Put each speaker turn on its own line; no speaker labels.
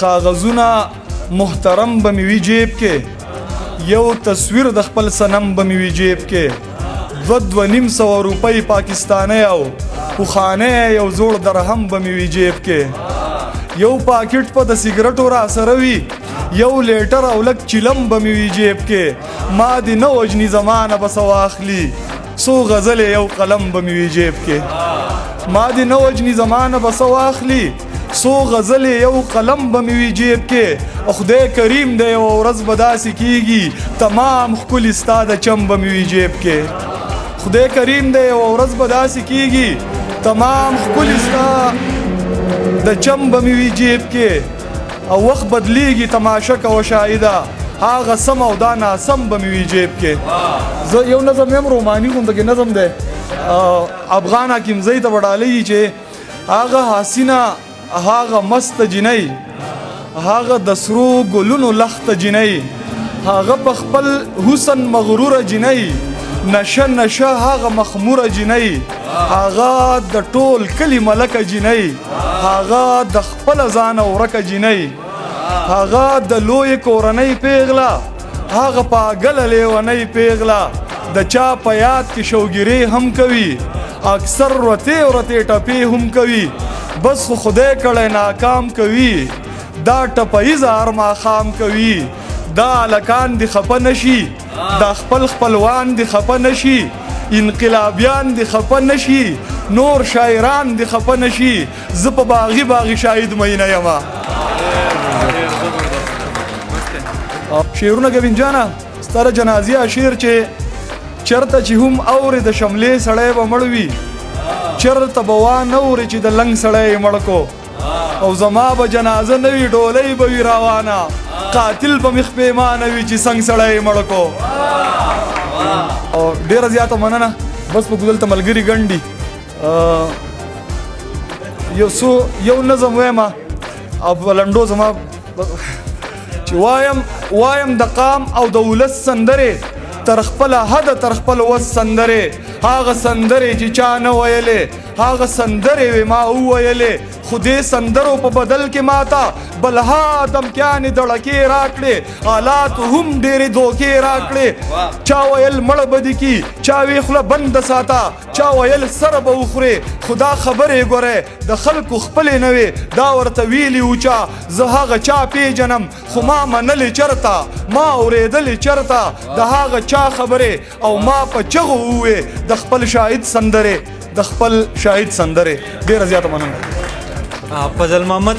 کاغذونه محترم به مې وي جیب کې، یو تصویر د خپل صنم به مې وي جیب کې، 2,500 روپۍ پاکستانی او پخوانی یو زوړ درهم به مې وي جیب کې، یو پاکټ په د سیګرټو را سره وي، یو لیټر او لږ چیلم به مې وي جیب کې، ما دې نه وژني زمانه به څه واخلي، څو غزلې یو قلم به مې وي جیب کې، ما دې نه وژني زمانه به څه واخلي، څو غزلې یو قلم به مې وي جیب کې، او خدای کریم دی یوه ورځ به داسې کېږي تمام ښکلي ستا د چم به مې وي جیب کې، خدای کریم دی یوه ورځ به داسې کېږي تمام ښکلي ستا د چم به مې وي جیب کې، او وخت بدلیږي تماشه کوه شاهده، هغه سم او دا ناسم به مې وي جیب کې. زه یو نظم یم روماني غوندې کې نظم دی، افغان حکیمزی ته به ډالۍ چې هغه حسینه هغه مست جنۍ، هغه د سرو ګلونو لخته جنۍ، هغه په خپل حسن مغروره جنۍ، نشه نشه هغه مخموره جنۍ، هغه د ټول کلي ملکه جنۍ، هغه د خپل ځانه ورکه جنۍ، هغه د لوی کورنۍ پیغله، هغه پاگله لیونۍ پیغله، د چا په یاد کې شوګیرې هم کوي، اکثر ورتې ورتې ټپې هم کوي، بس خو خدای کړی ناکام کوي، دا ټپیزه هر ماښام کوي، دا هلکان دې خفه نشي، دا خپل خپلوان دې خفه نشي، انقلابیان دې خفه نشي، نور شاعران دې خفه نشي، زه په باغي باغي شاهد مینه یمه. شعرونه ګوین جانه ستاره جنازیه شعر چې چرته چې هم اورې د شملې سړی به مړ وي، چرته به وانه اورې چې د لنګ سړی یې مړ کو، او زما به جنازه نه وي ډولۍ به وي روانه، قاتل به مې خپېمانه وي چې څنګ سړی یې مړ کو. او ډېره زیاته مننه، بس په دلته ملګري ګڼ دي، یو نظم ویمه او په لنډو زما چې وایم د قام او د ولس سندرې، تر خپله حده تر خپل وس سندرې، هغه سندرې چې چا نه ویلې، هغه سندرې وې ما وویلې، خو دې سندرو په بدل کې ماته بلها دمکیانې دړکې راکړې، حالاتو هم ډېرې دوکې راکړې، چا ویل مړه به دې کي، چا وی خوله بنده ساته، چا ویل سره به وخورې، خو دا خبرې ګورې د خلکو خپلې نه وې، دا ورته ویلي و چا زه هغه چا پیژنم، خو ما منلې چرته، ما اورېدلې چرته د هغه چا خبرې، او ما په چغو ووې د خپل شاهد سندرې، د خپل شاهد سندرې. ډېره زیاته مننه.
فضل محمد